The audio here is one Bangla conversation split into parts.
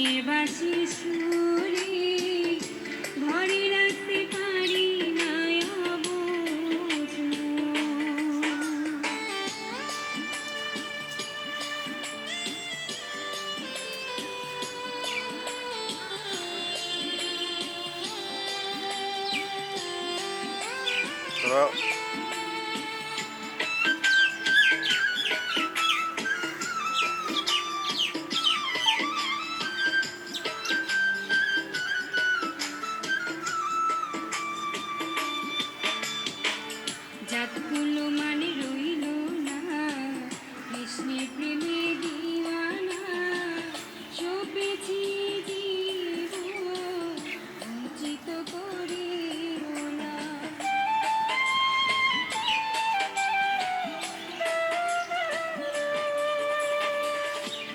কৃষ্ণের বাঁশির সুরে ধরে রাখতে পারি না অবুঝ জাতগুলো মানে রইল না কৃষ্ণের প্রেমে দিওয়ানা সপেছি জীবন বঞ্চিত করিও না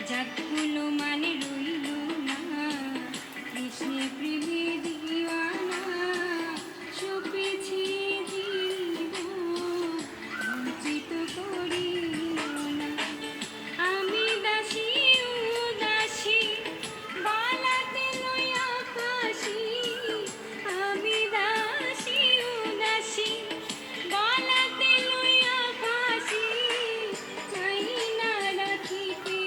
জাতগুলো মানে রইল না কৃষ্ণের প্রেমে দিওয়ানা সপেছি বঞ্চিত করিও না আমি দাসী উদাসী বালাতে লইয়া ফাঁসি আমি দাসী উদাসী বালাতে লইয়া ফাঁসি চাই না রাখিতে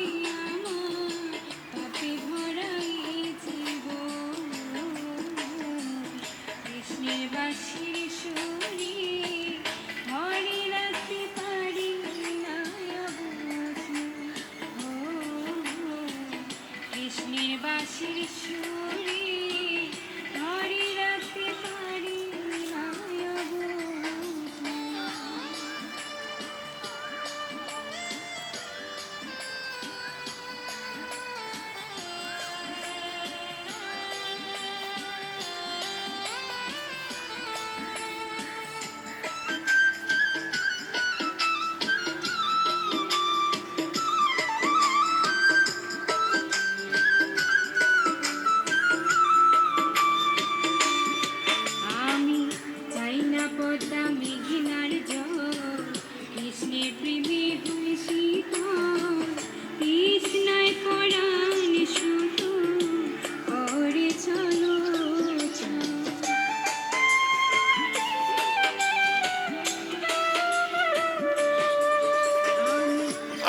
আমার পাপে ভরা এই জীবন কৃষ্ণের বাঁশির সুরে ধরে রাখতে পারি না অবুঝ কৃষ্ণের বাঁশির সুরে ধরে রাখতে পারি না অবুঝ আমি চাই না পদ্মা মেঘনার জল কৃষ্ণের প্রেমে হই শীতল কৃষ্ণায় পরাণ সুত করে চলো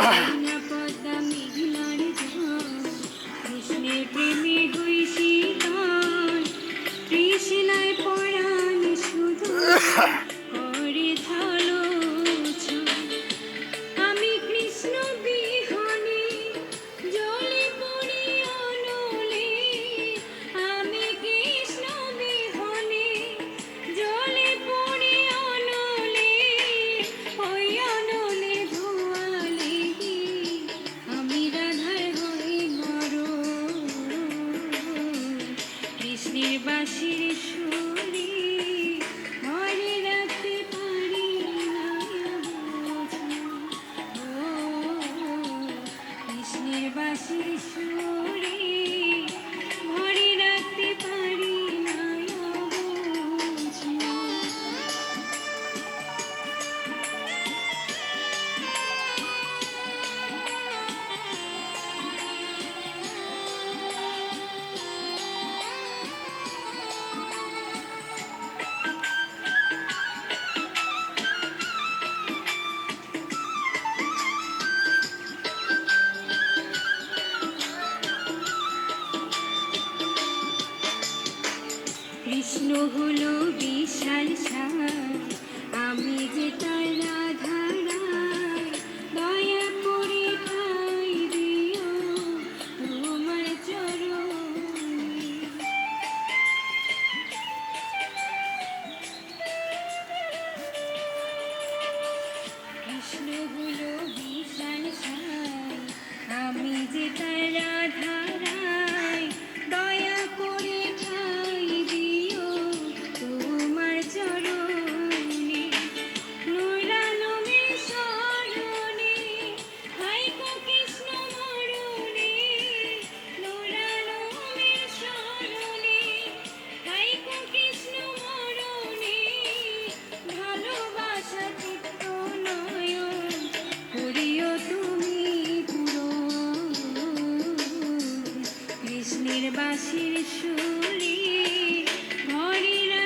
আমি পদ্মা মেঘনার জল কৃষ্ণের প্রেমে হই শীতল কৃষ্ণায় পরাণ শুধু করে চলো আমি কৃষ্ণ বিহনে জলে পড়ি অনলে আমি কৃষ্ণ বিহনে জলে পড়ি অনলে ওই অনলে ধোয়ালে আমি রাধার হই মরণ কৃষ্ণের বাঁশির সুরে ধরে রাখতে পারি না অবুঝ কৃষ্ণের বাঁশির সুরে ধরে রাখতে পারি না অবুঝ কৃষ্ণ হলো বিশাল সার আমি যে তার রাধা রায় দয়া করে ঠাই দিও তোমার চরণে কৃষ্ণ হলো বিশাল সার আমি যে তার রাধা রায় দয়া করে ঠাই দিও তোমার চরণে নইলে বাঁশির সুরে ঘরে